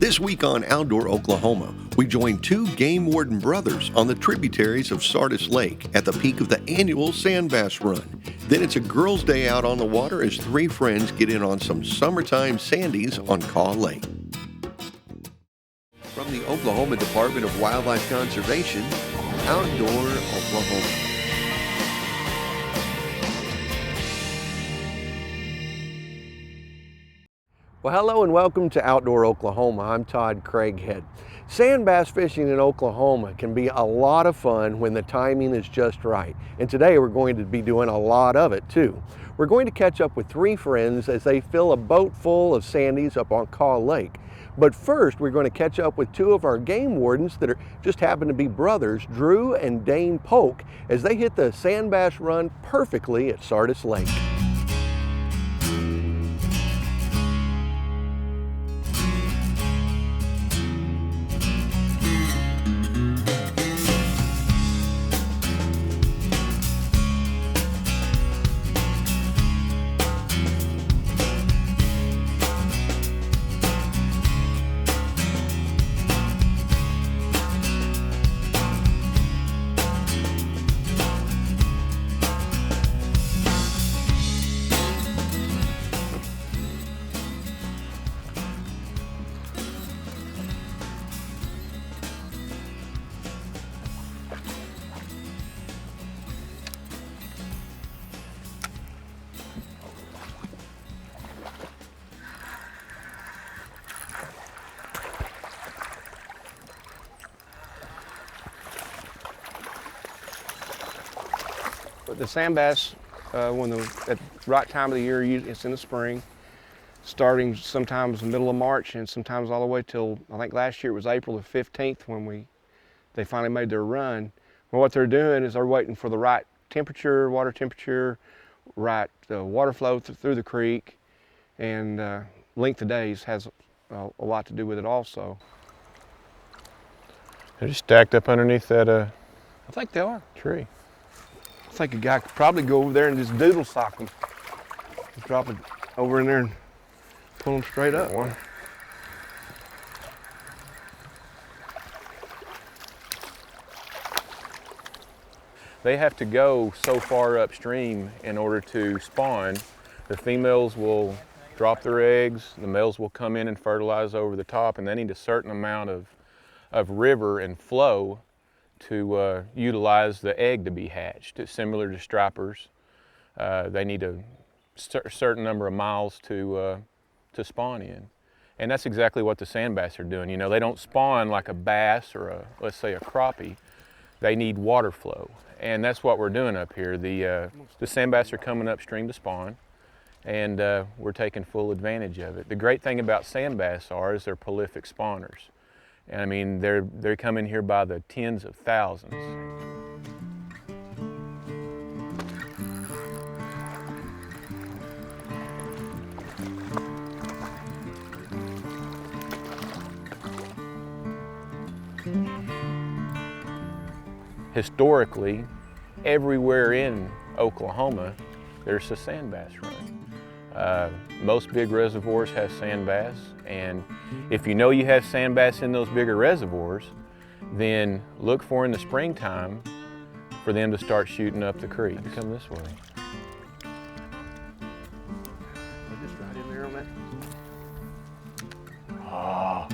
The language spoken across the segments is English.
This week on Outdoor Oklahoma, we join two Game Warden brothers on the tributaries of Sardis Lake at the peak of the annual Sand Bass Run. Then it's a girls' day out on the water as three friends get in on some summertime sandies on Kaw Lake. From the Oklahoma Department of Wildlife Conservation, Outdoor Oklahoma. Well, hello and welcome to Outdoor Oklahoma. I'm Todd Craighead. Sand bass fishing in Oklahoma can be a lot of fun when the timing is just right. And today we're going to be doing a lot of it too. We're going to catch up with three friends as they fill a boat full of sandies up on Kaw Lake. But first, we're going to catch up with two of our game wardens that just happen to be brothers, Dru and Dane Polk, as they hit the sand bass run perfectly at Sardis Lake. The sand bass, at the right time of the year, it's in the spring, starting sometimes the middle of March and sometimes all the way till, I think last year it was April the 15th when they finally made their run. Well, what they're doing is they're waiting for the right temperature, water temperature, right water flow through the creek, and length of days has a lot to do with it also. They're just stacked up underneath that I think they are. tree. I think a guy could probably go over there and just doodle sock them. Just drop it over in there and pull them straight up. One. They have to go so far upstream in order to spawn. The females will drop their eggs, the males will come in and fertilize over the top, and they need a certain amount of river and flow to utilize the egg to be hatched. It's similar to stripers. They need a certain number of miles to spawn in. And that's exactly what the sand bass are doing. You know, they don't spawn like a bass or let's say a crappie. They need water flow. And that's what we're doing up here. The sand bass are coming upstream to spawn, and we're taking full advantage of it. The great thing about sand bass is they're prolific spawners. I mean, they're coming here by the tens of thousands. Historically, everywhere in Oklahoma, there's a sand bass run. Most big reservoirs have sand bass, and if you know you have sand bass in those bigger reservoirs, then look for in the springtime for them to start shooting up the creek. Come this way. They're just right in there on that. Oh.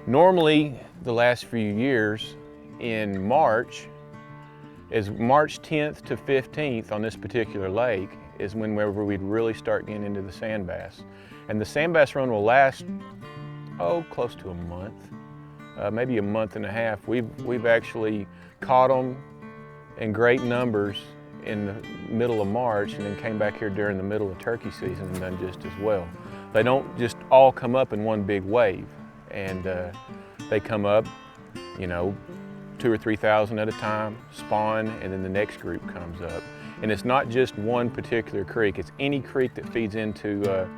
Normally, the last few years, in March, is March 10th to 15th on this particular lake is whenever we'd really start getting into the sand bass. And the sand bass run will last, close to a month, maybe a month and a half. We've actually caught them in great numbers in the middle of March and then came back here during the middle of turkey season and done just as well. They don't just all come up in one big wave, and they come up you know, 2,000 or 3,000 at a time, spawn, and then the next group comes up. And it's not just one particular creek, it's any creek that feeds into to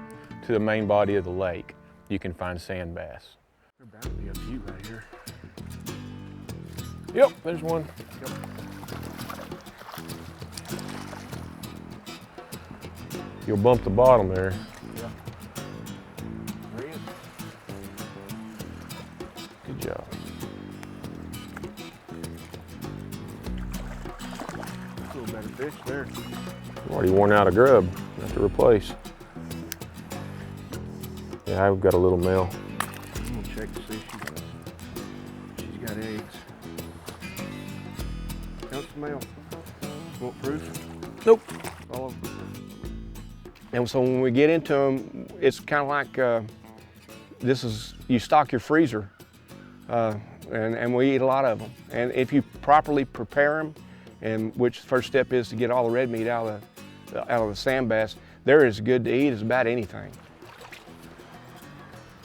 the main body of the lake. You can find sand bass. There better be a few right here. Yep, there's one. Yep. You'll bump the bottom there. Yeah. There he is. Good job. A little better fish there. I've already worn out a grub. Have to replace. Yeah, I've got a little male. I'm gonna check to see if she's got eggs. Nope, male. Want proof? Nope. All of them. And so when we get into them, it's kind of like you stock your freezer, and we eat a lot of them. And if you properly prepare them, and which the first step is to get all the red meat out of the sand bass, they're as good to eat as about anything.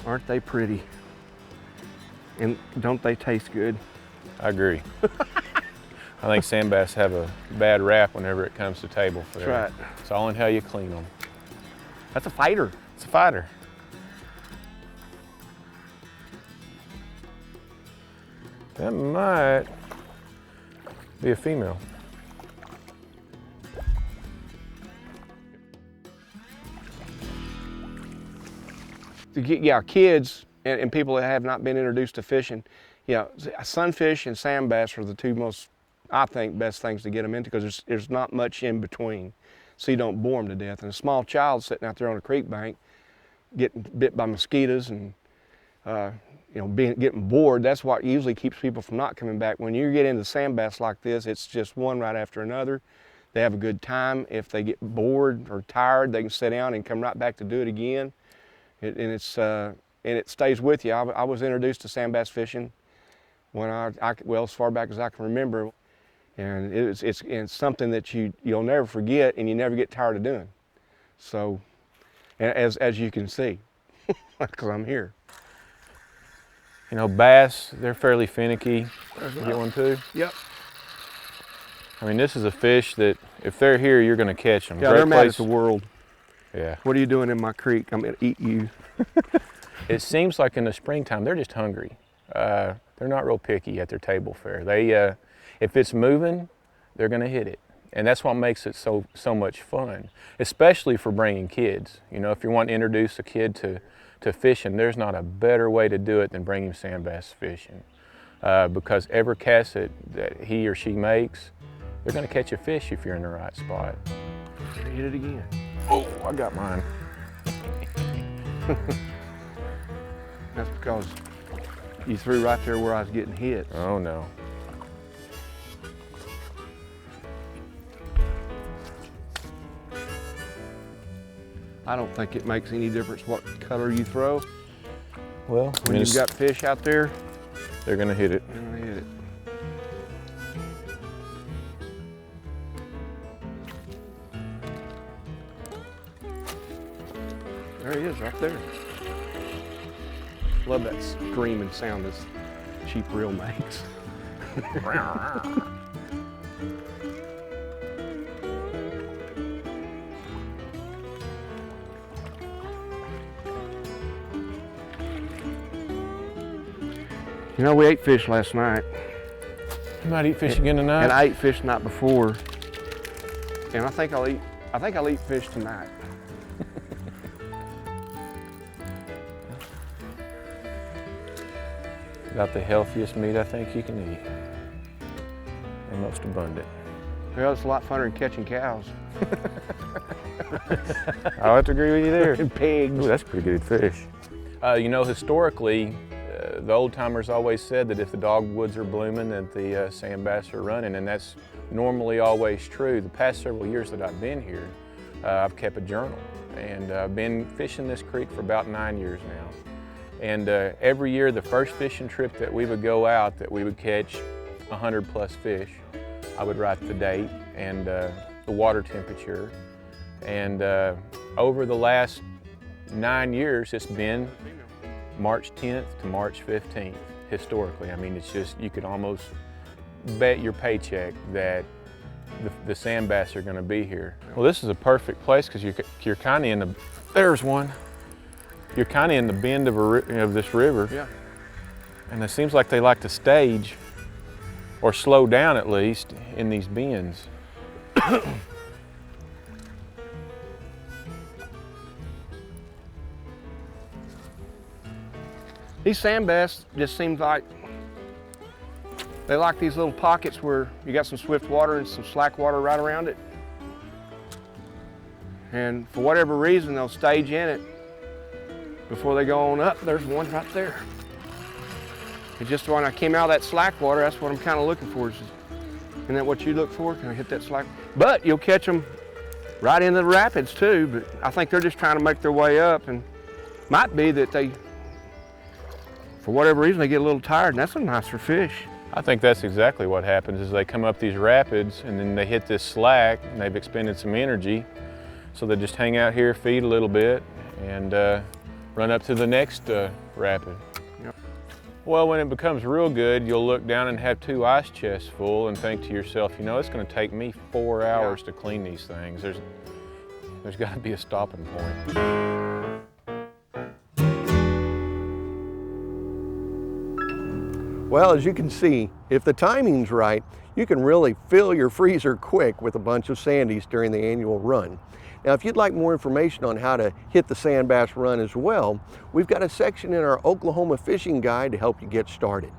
Aren't they pretty? And don't they taste good? I agree. I think sand bass have a bad rap whenever it comes to table fare. That's right. It's all in how you clean them. That's a fighter. It's a fighter. That might be a female. Yeah, kids and people that have not been introduced to fishing, sunfish and sand bass are the two most, I think, best things to get them into, because there's not much in between, so you don't bore them to death. And a small child sitting out there on a creek bank getting bit by mosquitoes and getting bored, that's what usually keeps people from not coming back. When you get into sand bass like this, it's just one right after another. They have a good time. If they get bored or tired, they can sit down and come right back to do it again. And it stays with you. I was introduced to sand bass fishing when as far back as I can remember, and it's something that you'll never forget, and you never get tired of doing. So, as you can see, because I'm here. You know, bass, they're fairly finicky. You get one too? Yep. I mean, this is a fish that if they're here, you're going to catch them. Yeah, they're mad at the world. Yeah. What are you doing in my creek? I'm going to eat you. It seems like in the springtime, they're just hungry. They're not real picky at their table fare. If it's moving, they're going to hit it. And that's what makes it so much fun, especially for bringing kids. You know, if you want to introduce a kid to fishing, there's not a better way to do it than bring him sand bass fishing. Because every cast that he or she makes, they're going to catch a fish if you're in the right spot. Hit it again. Oh, I got mine. That's because you threw right there where I was getting hit. Oh no. I don't think it makes any difference what color you throw. Well, When you've got fish out there, they're going to hit it. you're gonna hit it. There he is, right there. Love that screaming sound this cheap reel makes. You know, we ate fish last night. You might eat fish again tonight. And I ate fish the night before. And I think I'll eat fish tonight. About the healthiest meat I think you can eat. And most abundant. Well, it's a lot funner than catching cows. I'll have to agree with you there. And pigs. Ooh, that's pretty good fish. You know, historically, the old timers always said that if the dogwoods are blooming, that the sand bass are running, and that's normally always true. The past several years that I've been here, I've kept a journal, and I've been fishing this creek for about 9 years now. And every year, the first fishing trip that we would go out, that we would catch 100 plus fish, I would write the date and the water temperature. And over the last 9 years, it's been March 10th to March 15th. historically. I mean, it's just, you could almost bet your paycheck that the sand bass are going to be here. Well, this is a perfect place because you're kind of in the, there's one. You're kind of in the bend of this river. Yeah. And it seems like they like to stage, or slow down at least, in these bends. These sand bass just seems like they like these little pockets where you got some swift water and some slack water right around it. And for whatever reason, they'll stage in it before they go on up. There's one right there. It's just when I came out of that slack water, that's what I'm kind of looking for. Isn't that what you look for? Can I hit that slack? But you'll catch them right into the rapids too, but I think they're just trying to make their way up, and might be that they, for whatever reason, they get a little tired, and that's a nicer fish. I think that's exactly what happens is they come up these rapids and then they hit this slack and they've expended some energy. So they just hang out here, feed a little bit, and run up to the next rapid. Yep. Well, when it becomes real good, you'll look down and have 2 ice chests full and think to yourself, you know, it's going to take me 4 hours to clean these things. There's got to be a stopping point. Well, as you can see, if the timing's right, you can really fill your freezer quick with a bunch of sandies during the annual run. Now, if you'd like more information on how to hit the sand bass run as well, we've got a section in our Oklahoma fishing guide to help you get started.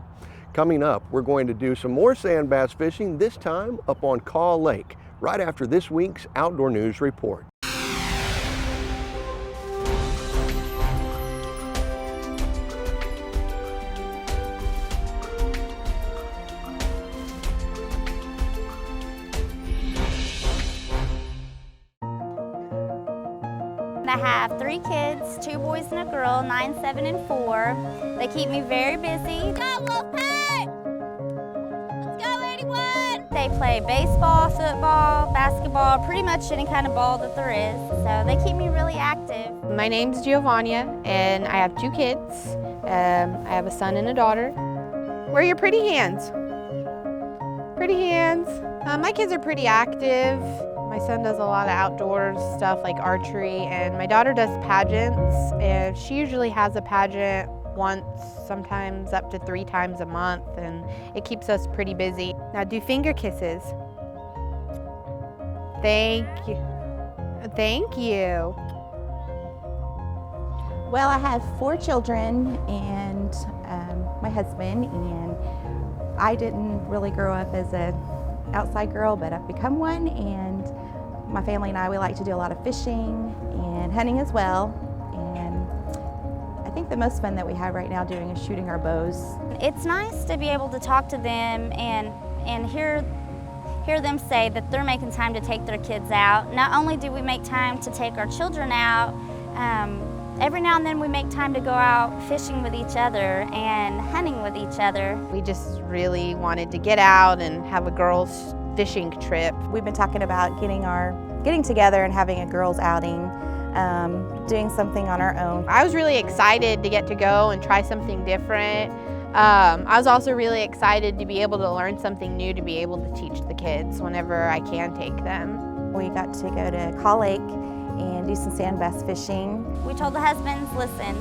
Coming up, we're going to do some more sand bass fishing, this time up on Kaw Lake, right after this week's Outdoor News Report. I have 3 kids, 2 boys and a girl, 9, 7, and 4. They keep me very busy. Let's go, Wolfpack! Let's go, 81! They play baseball, football, basketball, pretty much any kind of ball that there is. So they keep me really active. My name's Giovanna, and I have 2 kids. I have a son and a daughter. Where are your pretty hands? Pretty hands. My kids are pretty active. My son does a lot of outdoor stuff like archery, and my daughter does pageants, and she usually has a pageant once, sometimes up to 3 times a month, and it keeps us pretty busy. Now do finger kisses. Thank you. Thank you. Well, I have 4 children and my husband, and I didn't really grow up as an outside girl, but I've become one, and my family and I, we like to do a lot of fishing and hunting as well. And I think the most fun that we have right now doing is shooting our bows. It's nice to be able to talk to them and hear them say that they're making time to take their kids out. Not only do we make time to take our children out, every now and then we make time to go out fishing with each other and hunting with each other. We just really wanted to get out and have a girls' fishing trip. We've been talking about getting together and having a girls' outing, doing something on our own. I was really excited to get to go and try something different. I was also really excited to be able to learn something new, to be able to teach the kids whenever I can take them. We got to go to Kaw Lake and do some sand bass fishing. We told the husbands, listen,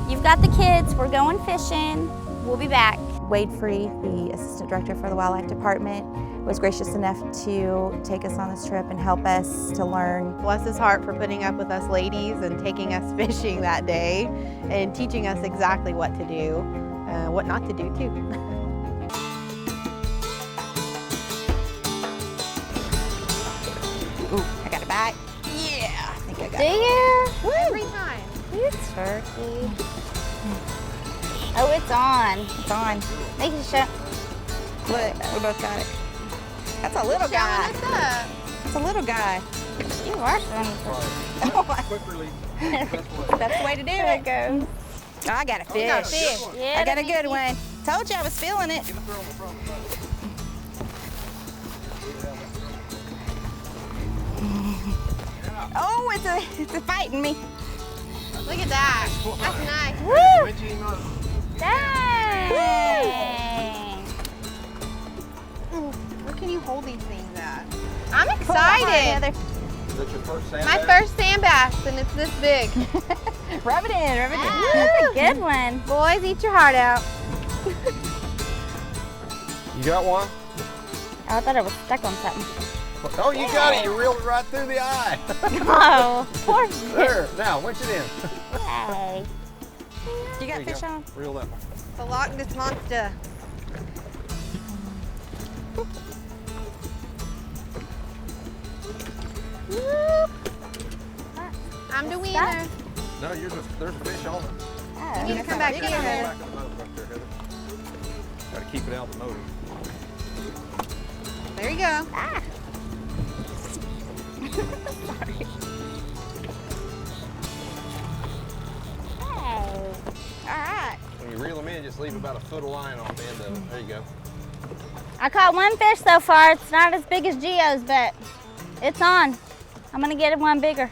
you've got the kids, we're going fishing, we'll be back. Wade, the Assistant Director for the Wildlife Department, was gracious enough to take us on this trip and help us to learn. Bless his heart for putting up with us ladies and taking us fishing that day and teaching us exactly what to do, what not to do too. Ooh, I got a bite. Yeah, I think I got Do you? Woo. Every time. You turkey. Oh, it's on. It's on. They can show. Look, we both got it. That's a little guy. Showing us up. That's a little guy. You are showing. That's the way to do There it. it goes. Oh, I got a fish. got a fish. Yeah, I got a that good makes one. Told you I was feeling it. Oh, it's a fighting me. Look at that. That's nice. Woo! Dang! Dang. Where can you hold these things at? I'm excited. Is that your first sand My first sand bass, and it's this big. Rub it in, rub it in. That's a good one. Boys, eat your heart out. You got one? Oh, I thought it was stuck on something. Oh, you got it. You reeled it right through the eye. Oh, poor There. Now, winch it in. Hey. You got fish on? Reel that one. The Loch Ness Monster. I'm the wiener. No, there's a fish on it. Oh, You need to come back here, Heather. Back on the motor right there, Heather. Got to keep it out the motor. There you go. Ah. Hey. All right. When you reel them in, just leave about a foot of line on the end of it. There you go. I caught one fish so far. It's not as big as Gio's, but it's on. I'm gonna get one bigger.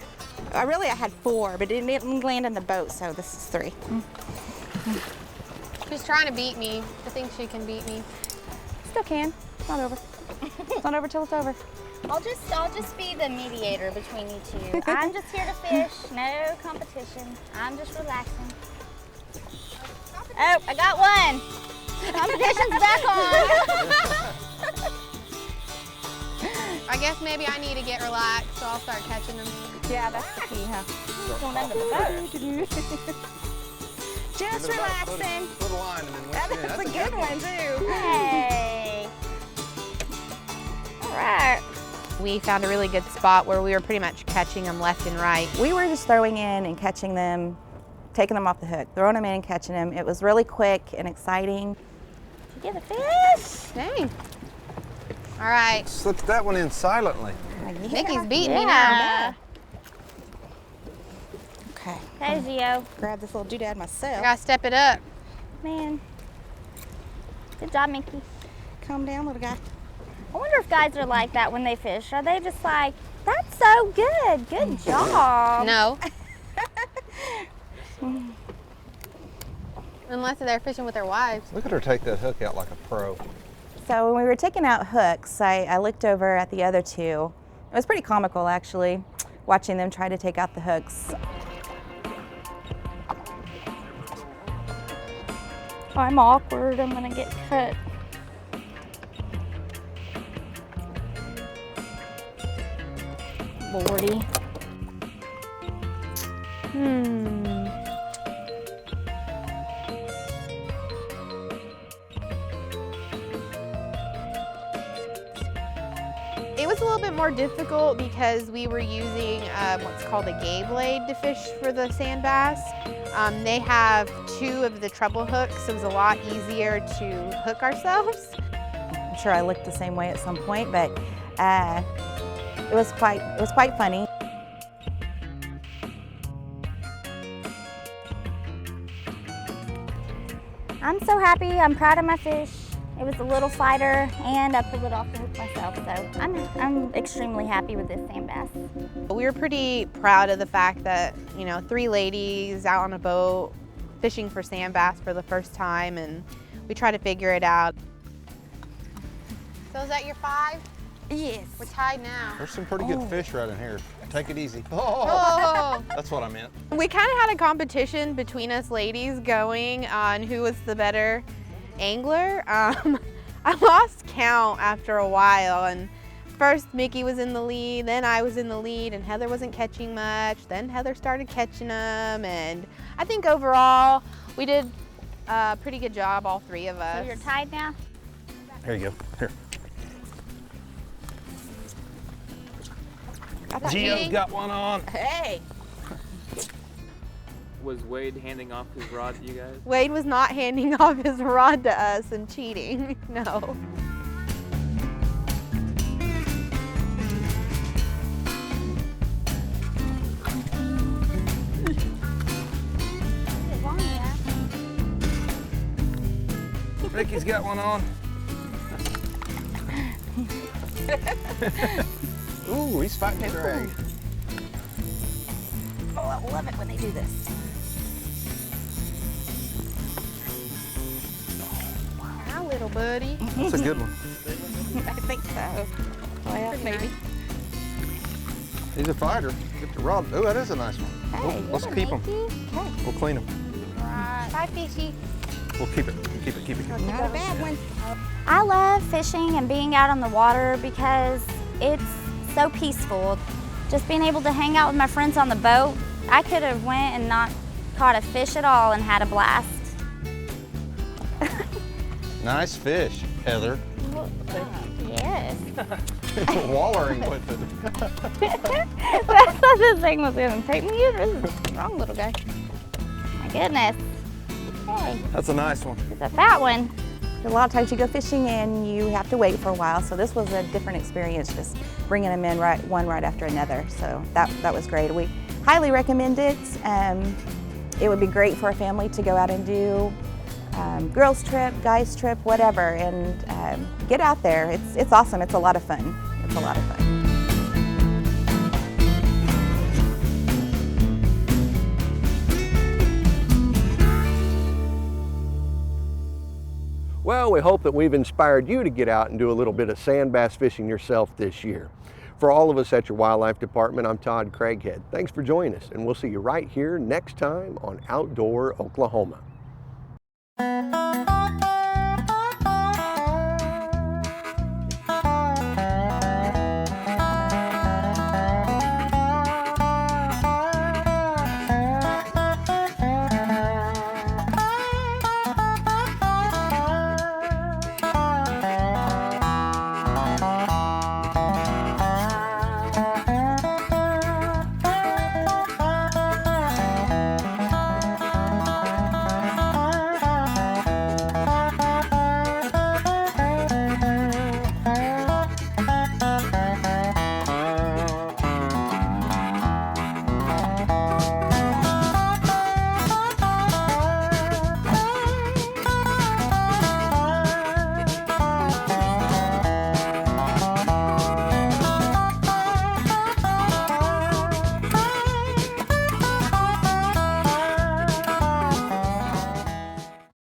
I had 4, but it didn't land in the boat, so this is 3. She's trying to beat me. I think she can beat me. Still can. It's not over. It's not over till it's over. I'll just be the mediator between you two. I'm just here to fish, no competition. I'm just relaxing. Oh, I got one. Competition's back on. I guess maybe I need to get relaxed, so I'll start catching them. Yeah, that's the key, huh? Going under the boat. Just relaxing. Foot of line and then winch it in. That's a good one, too. Hey. All right. We found a really good spot where we were pretty much catching them left and right. We were just throwing in and catching them, taking them off the hook, throwing them in and catching them. It was really quick and exciting. Did you get a fish? Dang. All right. Slipped that one in silently. Nikki's beating me now. Yeah. Okay. Hey, Gio. Grab this little doodad I myself. gotta step it up. Man. Good job, Mickey. Calm down, little guy. I wonder if guys are like that when they fish. Are they just like, that's so good. Good job. No. Unless they're fishing with their wives. Look at her take that hook out like a pro. So when we were taking out hooks, I looked over at the other two. It was pretty comical, actually, watching them try to take out the hooks. I'm awkward. I'm gonna get cut. Lordy. It was a little bit more difficult because we were using what's called a gay blade to fish for the sand bass. They have 2 of the treble hooks, so it was a lot easier to hook ourselves. I'm sure I looked the same way at some point, but it was quite funny. I'm so happy. I'm proud of my fish. It was a little fighter, and I pulled it off the hook myself, so I'm extremely happy with this sand bass. We were pretty proud of the fact that, 3 ladies out on a boat fishing for sand bass for the first time, and we tried to figure it out. So is that your 5? Yes. We're tied now. There's some pretty good fish right in here. Take it easy. Oh, Oh. that's what I meant. We kind of had a competition between us ladies going on who was the better angler. I lost count after a while, and first Mickey was in the lead, then I was in the lead, and Heather wasn't catching much. Then Heather started catching them, and I think overall we did a pretty good job, all 3 of us. So you're tied now? Here you go. Here. Gio's got one on. Hey. Was Wade handing off his rod to you guys? Wade was not handing off his rod to us and cheating, no. Ricky's got one on. Ooh, he's fighting the drag. Oh, I love it when they do this. buddy. That's a good one. I think so. Well, maybe. He's a fighter. Get the rod. Oh, that is a nice one. Hey, Let's keep him. Okay. We'll clean him. Right. Bye, fishy. We'll keep it. Keep it. Keep it. Not a bad one. I love fishing and being out on the water because it's so peaceful. Just being able to hang out with my friends on the boat. I could have went and not caught a fish at all and had a blast. Nice fish, Heather. Yes. Wallering with it. I thought this thing was gonna take me. This is wrong, little guy. My goodness. Hey, That's a nice one. it's a fat one. A lot of times you go fishing and you have to wait for a while, so this was a different experience, just bringing them in one right after another. So that was great. We highly recommend it. It would be great for a family to go out and do girls trip, guys trip, whatever, and get out there. It's awesome. It's a lot of fun. It's a lot of fun. Well, we hope that we've inspired you to get out and do a little bit of sand bass fishing yourself this year. For all of us at your Wildlife Department, I'm Todd Craighead. Thanks for joining us, and we'll see you right here next time on Outdoor Oklahoma.